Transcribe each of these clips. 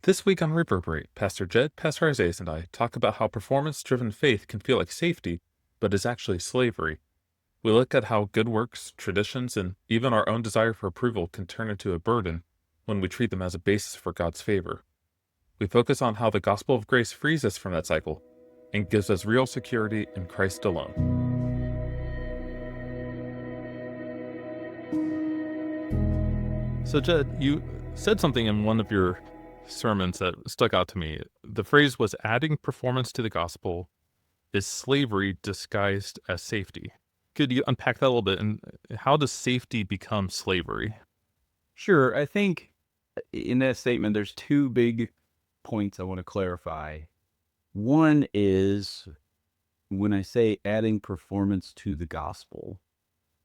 This week on Reverberate, Pastor Jed, Pastor Isaiah, and I talk about how performance-driven faith can feel like safety, but is actually slavery. We look at how good works, traditions, and even our own desire for approval can turn into a burden when we treat them as a basis for God's favor. We focus on how the gospel of grace frees us from that cycle and gives us real security in Christ alone. So, Jed, you said something in one of your sermons that stuck out to me. The phrase was adding performance to the gospel is slavery disguised as safety. Could you unpack that a little bit? And how does safety become slavery? Sure. I think in that statement, there's two big points I want to clarify. One is when I say adding performance to the gospel,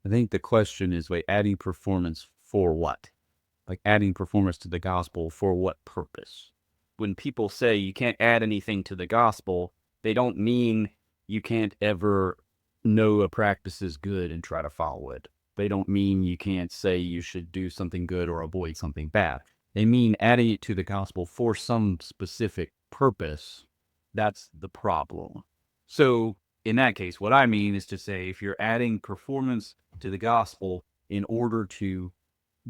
I think the question is, wait, adding performance for what? Like adding performance to the gospel for what purpose? When people say you can't add anything to the gospel, they don't mean you can't ever know a practice is good and try to follow it. They don't mean you can't say you should do something good or avoid something bad. They mean adding it to the gospel for some specific purpose. That's the problem. So in that case, what I mean is to say, if you're adding performance to the gospel in order to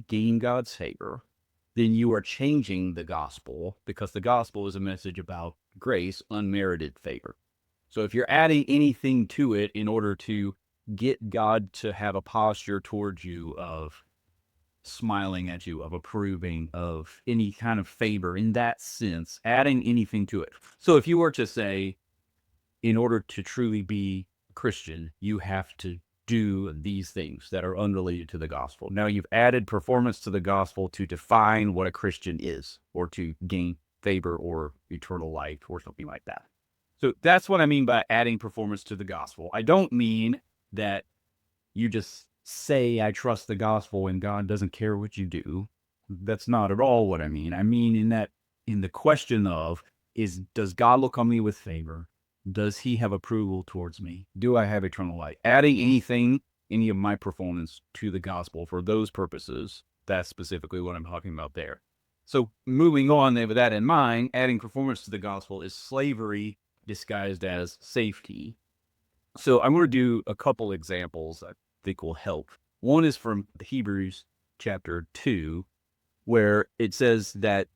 gain God's favor, then you are changing the gospel, because the gospel is a message about grace, unmerited favor. So if you're adding anything to it in order to get God to have a posture towards you of smiling at you, of approving, of any kind of favor in that sense, adding anything to it. So if you were to say, in order to truly be a Christian, you have to do these things that are unrelated to the gospel. Now you've added performance to the gospel to define what a Christian is, or to gain favor or eternal life or something like that. So that's what I mean by adding performance to the gospel. I don't mean that you just say, I trust the gospel and God doesn't care what you do. That's not at all what I mean. I mean in the question of, does God look on me with favor? Does he have approval towards me? Do I have eternal life? Adding any of my performance to the gospel for those purposes, that's specifically what I'm talking about there. So moving on there with that in mind, adding performance to the gospel is slavery disguised as safety. So I'm going to do a couple examples I think will help. One is from Hebrews chapter 2, where it says that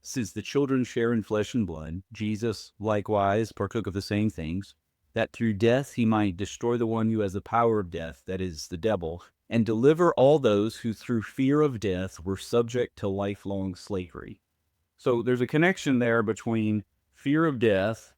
since the children share in flesh and blood, Jesus likewise partook of the same things, that through death he might destroy the one who has the power of death, that is, the devil, and deliver all those who through fear of death were subject to lifelong slavery. So there's a connection there between fear of death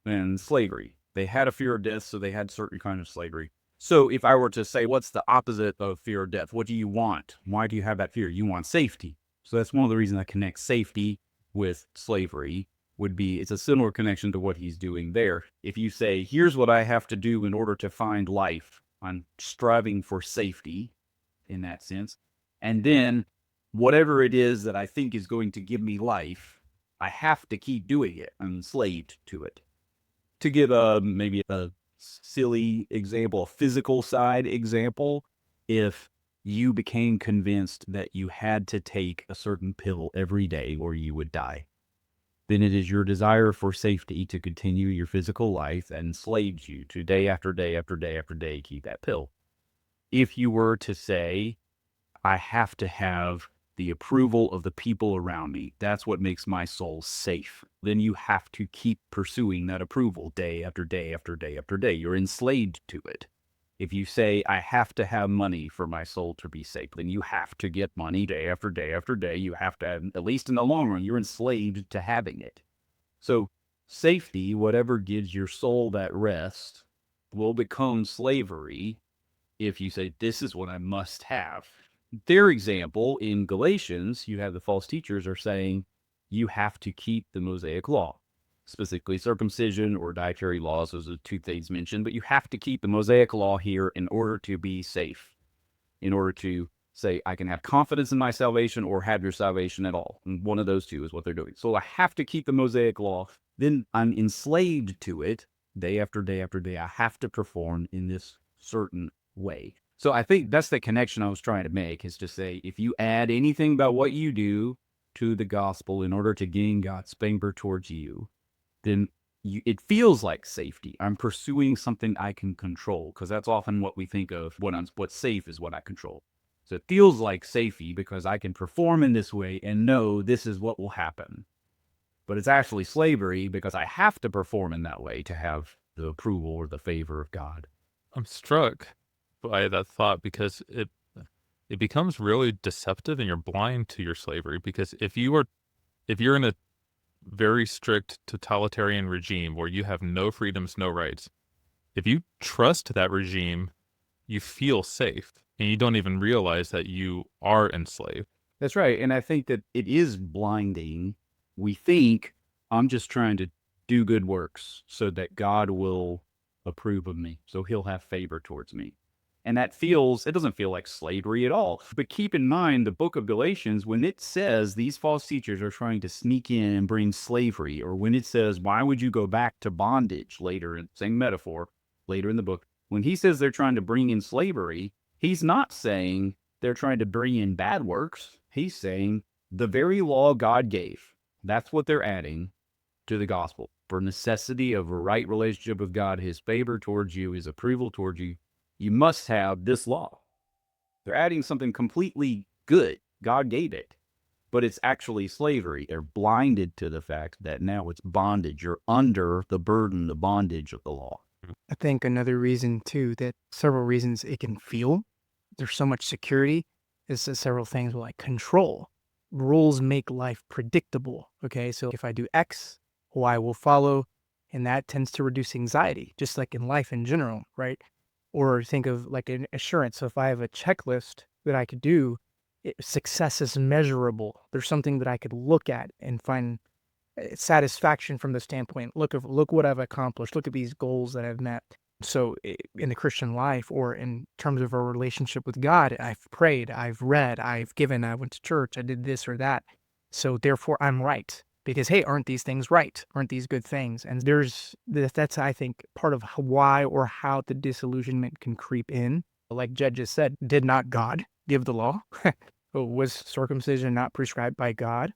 and slavery. They had a fear of death, so they had certain kind of slavery. So if I were to say, what's the opposite of fear of death? What do you want? Why do you have that fear? You want safety. So that's one of the reasons I connect safety with slavery. Would be, it's a similar connection to what he's doing there. If you say, here's what I have to do in order to find life, I'm striving for safety in that sense. And then whatever it is that I think is going to give me life, I have to keep doing it. I'm enslaved to it. To give maybe a silly example, a physical side example, if you became convinced that you had to take a certain pill every day or you would die, then it is your desire for safety to continue your physical life that enslaves you to day after day after day after day keep that pill. If you were to say, I have to have the approval of the people around me, that's what makes my soul safe, then you have to keep pursuing that approval day after day after day after day. You're enslaved to it. If you say, I have to have money for my soul to be safe, then you have to get money day after day after day. You have to have, at least in the long run, you're enslaved to having it. So safety, whatever gives your soul that rest, will become slavery if you say, this is what I must have. Their example in Galatians, you have the false teachers are saying, you have to keep the Mosaic law. Specifically circumcision or dietary laws, those are the two things mentioned, but you have to keep the Mosaic law here in order to be safe, in order to say, I can have confidence in my salvation or have your salvation at all. And one of those two is what they're doing. So I have to keep the Mosaic law, then I'm enslaved to it day after day after day. I have to perform in this certain way. So I think that's the connection I was trying to make, is to say, if you add anything about what you do to the gospel in order to gain God's favor towards you, then it feels like safety. I'm pursuing something I can control, because that's often what we think of. What's safe is what I control. So it feels like safety because I can perform in this way and know this is what will happen. But it's actually slavery because I have to perform in that way to have the approval or the favor of God. I'm struck by that thought because it becomes really deceptive and you're blind to your slavery, because if you're in a very strict totalitarian regime where you have no freedoms, no rights, if you trust that regime, you feel safe and you don't even realize that you are enslaved. That's right. And I think that it is blinding. We think I'm just trying to do good works so that God will approve of me, so he'll have favor towards me. And it doesn't feel like slavery at all. But keep in mind, the book of Galatians, when it says these false teachers are trying to sneak in and bring slavery, or when it says, why would you go back to bondage later, same metaphor, later in the book, when he says they're trying to bring in slavery, he's not saying they're trying to bring in bad works. He's saying the very law God gave, that's what they're adding to the gospel. For necessity of a right relationship with God, his favor towards you, his approval towards you, you must have this law. They're adding something completely good. God gave it, but it's actually slavery. They're blinded to the fact that now it's bondage. You're under the burden, the bondage of the law. I think another reason too, that several reasons it can feel there's so much security, is several things like control. Rules make life predictable. Okay, so if I do X, Y will follow, and that tends to reduce anxiety, just like in life in general, right? Or think of like an assurance. So if I have a checklist that I could do, success is measurable. There's something that I could look at and find satisfaction from the standpoint. Look what I've accomplished. Look at these goals that I've met. So in the Christian life, or in terms of our relationship with God, I've prayed, I've read, I've given, I went to church, I did this or that. So therefore I'm right. Because, hey, aren't these things right? Aren't these good things? And that's, I think, part of why or how the disillusionment can creep in. Like Jed just said, did not God give the law? Was circumcision not prescribed by God?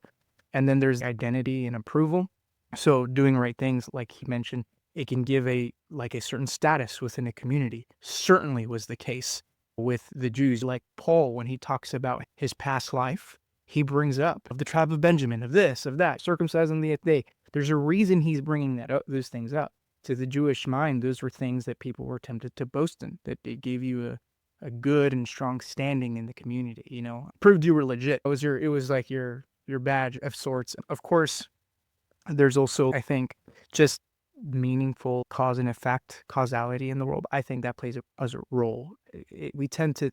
And then there's identity and approval. So doing right things, like he mentioned, it can give a certain status within a community. Certainly was the case with the Jews. Like Paul, when he talks about his past life, he brings up of the tribe of Benjamin, of this, of that, circumcised on the 8th day. There's a reason he's bringing those things up. To the Jewish mind, those were things that people were tempted to boast in, that it gave you a good and strong standing in the community, proved you were legit. It was like your badge of sorts. Of course, there's also, I think, just meaningful cause and effect, causality in the world. I think that plays a role. We tend to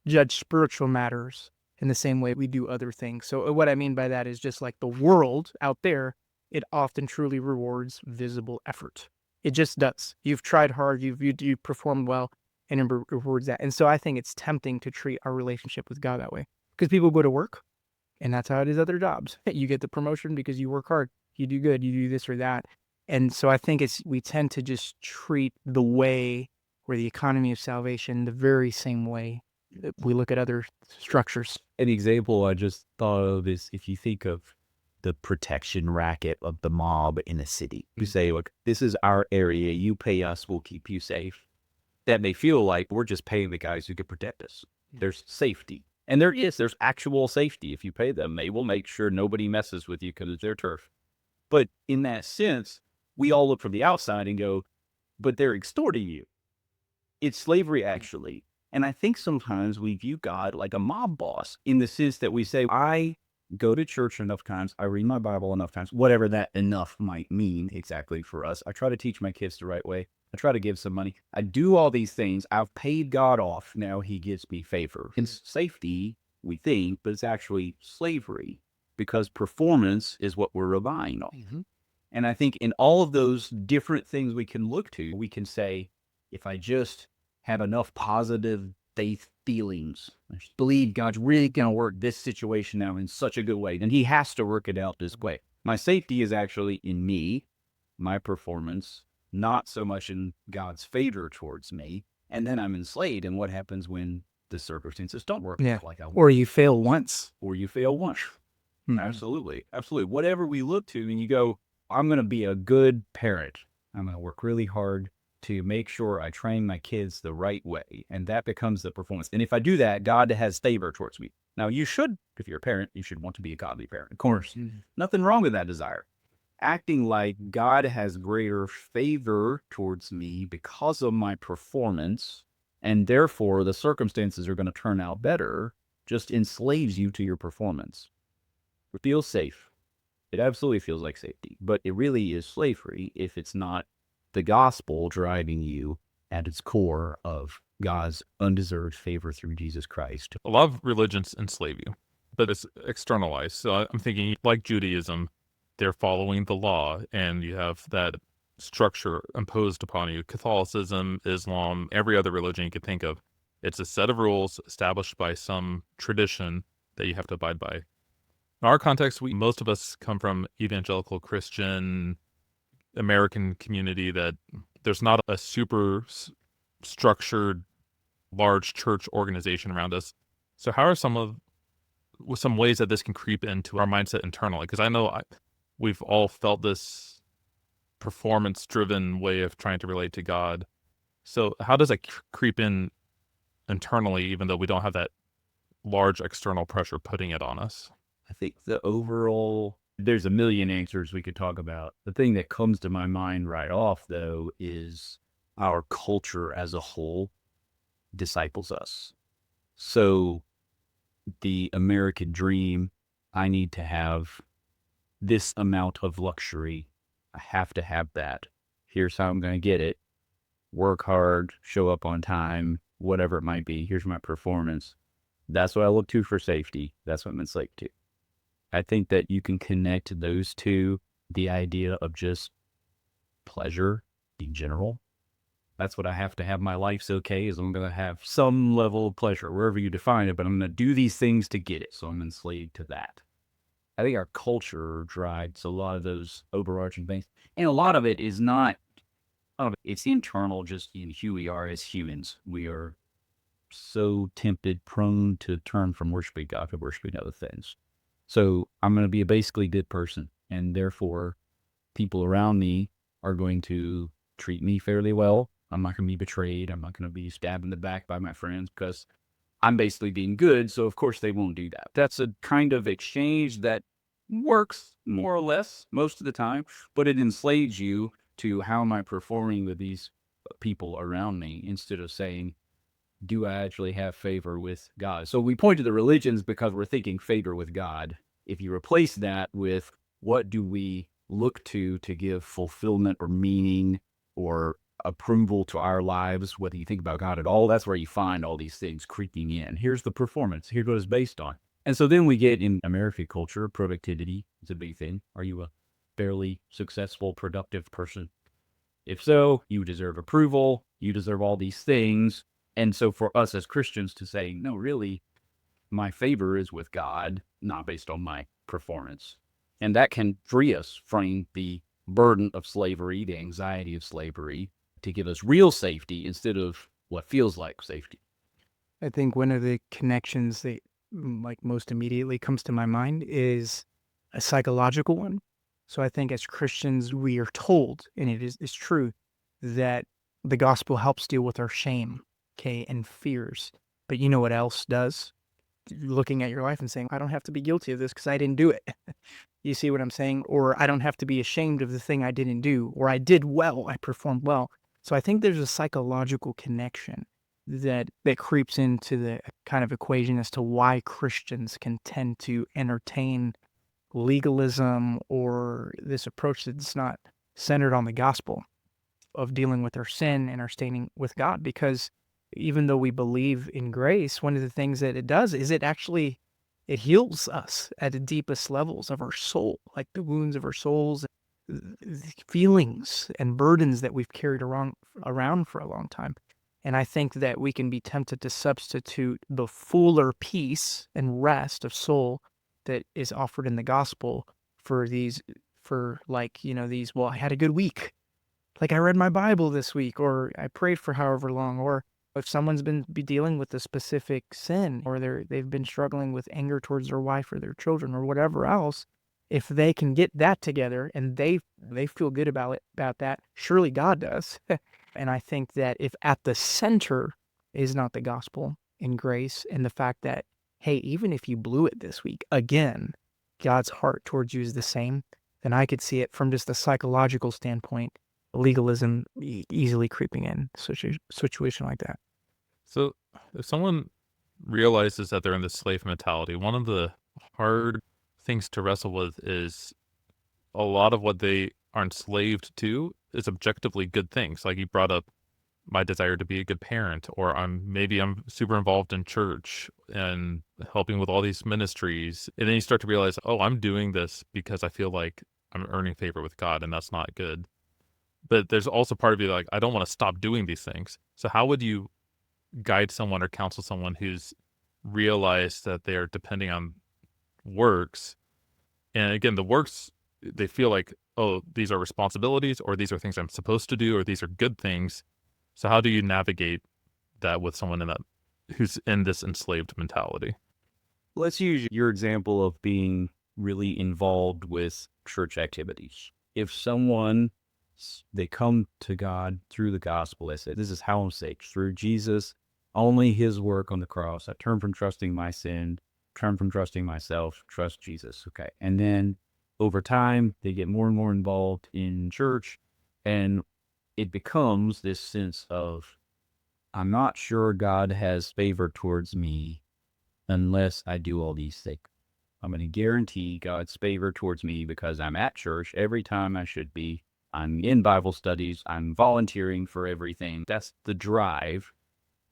judge spiritual matters in the same way we do other things. So what I mean by that is just like the world out there, it often truly rewards visible effort. It just does. You've tried hard, you've performed well, and it rewards that. And so I think it's tempting to treat our relationship with God that way, because people go to work, and that's how it is other jobs. You get the promotion because you work hard, you do good, you do this or that. And so I think we tend to just treat the way, or the economy of salvation, the very same way we look at other structures. An example I just thought of is if you think of the protection racket of the mob in a city. You say, look, this is our area. You pay us, we'll keep you safe. That may feel like we're just paying the guys who can protect us. There's safety. And there's actual safety. If you pay them, they will make sure nobody messes with you because it's their turf. But in that sense, we all look from the outside and go, but they're extorting you. It's slavery, actually. And I think sometimes we view God like a mob boss, in the sense that we say, I go to church enough times, I read my Bible enough times, whatever that enough might mean exactly for us. I try to teach my kids the right way. I try to give some money. I do all these things. I've paid God off. Now he gives me favor. It's safety, we think, but it's actually slavery, because performance is what we're relying on. Mm-hmm. And I think in all of those different things we can look to, we can say, if I just have enough positive faith feelings, I just believe God's really going to work this situation out in such a good way, then he has to work it out this way. My safety is actually in me, my performance, not so much in God's favor towards me. And then I'm enslaved. And what happens when the circumstances don't work like I want? Or you fail once. Or you fail once. Absolutely. Absolutely. Whatever we look to and you go, I'm going to be a good parent. I'm going to work really hard to make sure I train my kids the right way. And that becomes the performance. And if I do that, God has favor towards me. Now, you should, if you're a parent, you should want to be a godly parent. Of course, nothing wrong with that desire. Acting like God has greater favor towards me because of my performance, and therefore the circumstances are going to turn out better, just enslaves you to your performance. It feels safe. It absolutely feels like safety, but it really is slavery if it's not the gospel driving you at its core of God's undeserved favor through Jesus Christ. A lot of religions enslave you, but it's externalized. So I'm thinking, like Judaism, they're following the law, and you have that structure imposed upon you. Catholicism, Islam, every other religion you could think of. It's a set of rules established by some tradition that you have to abide by. In our context, most of us come from evangelical Christian American community that there's not a super structured large church organization around us. So how are some ways that this can creep into our mindset internally? Because I know we've all felt this performance-driven way of trying to relate to God. So how does it creep in internally, even though we don't have that large external pressure putting it on us? I think the overall, there's a million answers we could talk about. The thing that comes to my mind right off, though, is our culture as a whole disciples us. So the American dream, I need to have this amount of luxury. I have to have that. Here's how I'm going to get it. Work hard, show up on time, whatever it might be. Here's my performance. That's what I look to for safety. That's what I'm enslaved to. I think that you can connect those two, the idea of just pleasure in general. That's what I have to have. My life's okay, is I'm going to have some level of pleasure, wherever you define it, but I'm going to do these things to get it. So I'm enslaved to that. I think our culture drives a lot of those overarching things. And a lot of it is not, it's internal just in who we are as humans. We are so tempted, prone to turn from worshiping God to worshiping other things. So I'm going to be a basically good person, and therefore people around me are going to treat me fairly well. I'm not going to be betrayed. I'm not going to be stabbed in the back by my friends because I'm basically being good. So of course they won't do that. That's a kind of exchange that works more or less most of the time, but it enslaves you to how am I performing with these people around me instead of saying, do I actually have favor with God? So we point to the religions because we're thinking favor with God. If you replace that with what do we look to give fulfillment or meaning or approval to our lives, whether you think about God at all, that's where you find all these things creeping in. Here's the performance. Here's what it's based on. And so then we get in American culture, productivity is a big thing. Are you a fairly successful, productive person? If so, you deserve approval. You deserve all these things. And so for us as Christians to say, no, really, my favor is with God, not based on my performance. And that can free us from the burden of slavery, the anxiety of slavery, to give us real safety instead of what feels like safety. I think one of the connections that most immediately comes to my mind is a psychological one. So I think as Christians, we are told, and it's true, that the gospel helps deal with our shame, and fears. But you know what else does? Looking at your life and saying, I don't have to be guilty of this because I didn't do it. You see what I'm saying? Or I don't have to be ashamed of the thing I didn't do, or I did well, I performed well. So I think there's a psychological connection that creeps into the kind of equation as to why Christians can tend to entertain legalism or this approach that's not centered on the gospel of dealing with our sin and our standing with God. Because even though we believe in grace, one of the things that it does is it heals us at the deepest levels of our soul, like the wounds of our souls, feelings and burdens that we've carried around for a long time. And I think that we can be tempted to substitute the fuller peace and rest of soul that is offered in the gospel for well, I had a good week. Like I read my Bible this week, or I prayed for however long, or If someone's been dealing with a specific sin, or they've been struggling with anger towards their wife or their children or whatever else, if they can get that together and they feel good about that, surely God does. And I think that if at the center is not the gospel and grace and the fact that, hey, even if you blew it this week, again, God's heart towards you is the same, then I could see it from just a psychological standpoint, legalism easily creeping in situation like that. So if someone realizes that they're in this slave mentality, one of the hard things to wrestle with is a lot of what they are enslaved to is objectively good things. Like you brought up my desire to be a good parent, or I'm super involved in church and helping with all these ministries. And then you start to realize, oh, I'm doing this because I feel like I'm earning favor with God, and that's not good. But there's also part of you like, I don't want to stop doing these things. So how would you guide someone or counsel someone who's realized that they're depending on works? And again, the works, they feel like, oh, these are responsibilities, or these are things I'm supposed to do, or these are good things. So how do you navigate that with someone who's in this enslaved mentality? Let's use your example of being really involved with church activities. If someone, they come to God through the gospel, they say, this is how I'm saved, through Jesus, only his work on the cross. I turn from trusting my sin, turn from trusting myself, trust Jesus. Okay. And then over time, they get more and more involved in church, and it becomes this sense of, I'm not sure God has favor towards me unless I do all these things. I'm going to guarantee God's favor towards me because I'm at church every time I should be. I'm in Bible studies. I'm volunteering for everything. That's the drive,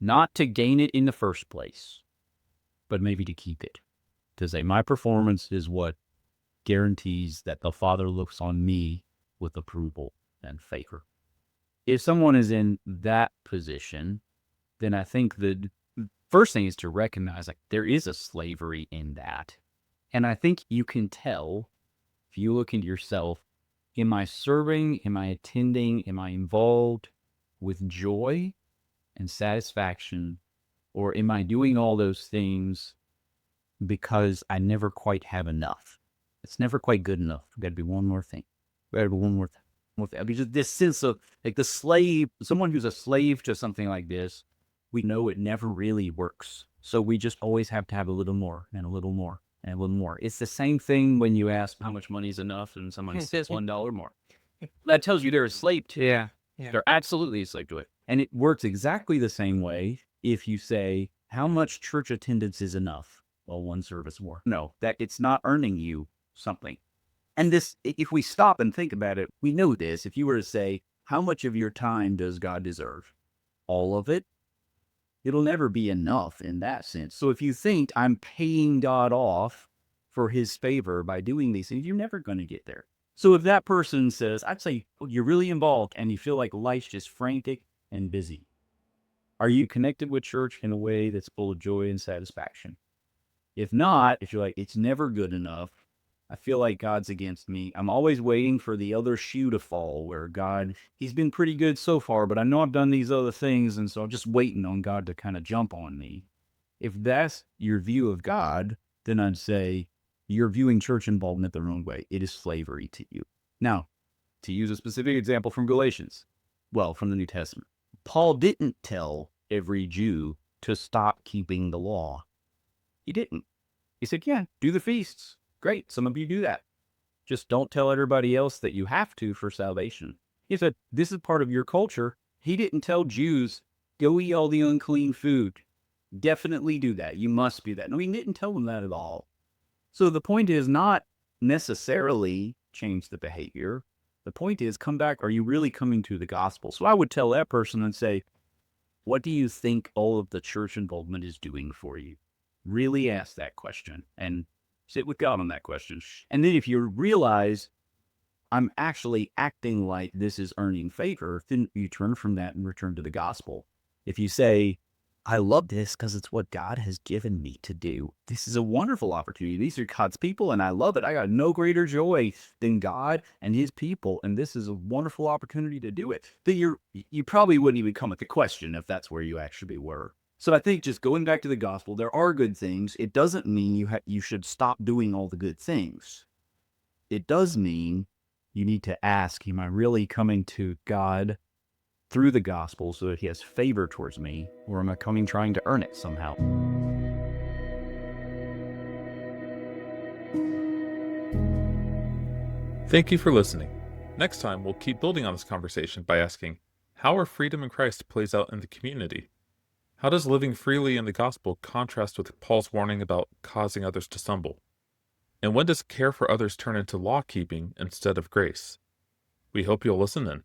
not to gain it in the first place, but maybe to keep it. To say my performance is what guarantees that the Father looks on me with approval and favor. If someone is in that position, then I think the first thing is to recognize like there is a slavery in that. And I think you can tell if you look into yourself, am I serving? Am I attending? Am I involved with joy and satisfaction? Or am I doing all those things because I never quite have enough? It's never quite good enough. Got to be one more thing. Got to be one more thing. Because this sense of like the slave, someone who's a slave to something like this, we know it never really works. So we just always have to have a little more and a little more and a little more. It's the same thing when you ask how much money is enough and someone says $1 more. That tells you they're a slave to it. Yeah. They're absolutely a slave to it. And it works exactly the same way if you say, how much church attendance is enough? Well, one service more. No, that it's not earning you something. And this, if we stop and think about it, we know this. If you were to say, how much of your time does God deserve? All of it? It'll never be enough in that sense. So if you think I'm paying God off for his favor by doing these things, you're never going to get there. So if that person says, I'd say, oh, you're really involved and you feel like life's just frantic and busy. Are you connected with church in a way that's full of joy and satisfaction? If not, if you're like, it's never good enough, I feel like God's against me. I'm always waiting for the other shoe to fall where God, he's been pretty good so far, but I know I've done these other things, and so I'm just waiting on God to kind of jump on me. If that's your view of God, then I'd say you're viewing church involvement the wrong way. It is slavery to you. Now, to use a specific example from Galatians, well, from the New Testament, Paul didn't tell every Jew to stop keeping the law. He didn't. He said, yeah, do the feasts. Great, some of you do that. Just don't tell everybody else that you have to for salvation. He said, this is part of your culture. He didn't tell Jews, go eat all the unclean food. Definitely do that. You must be that. No, he didn't tell them that at all. So the point is not necessarily change the behavior. The point is come back. Are you really coming to the gospel? So I would tell that person and say, what do you think all of the church involvement is doing for you? Really ask that question and sit with God on that question. And then if you realize I'm actually acting like this is earning favor, then you turn from that and return to the gospel. If you say, I love this because it's what God has given me to do. This is a wonderful opportunity. These are God's people, and I love it. I got no greater joy than God and his people, and this is a wonderful opportunity to do it. That you probably wouldn't even come at the question if that's where you actually were. So I think just going back to the gospel, there are good things. It doesn't mean you should stop doing all the good things. It does mean you need to ask, am I really coming to God through the gospel so that he has favor towards me, or am I coming trying to earn it somehow? Thank you for listening. Next time, we'll keep building on this conversation by asking, how our freedom in Christ plays out in the community? How does living freely in the gospel contrast with Paul's warning about causing others to stumble? And when does care for others turn into law-keeping instead of grace? We hope you'll listen then.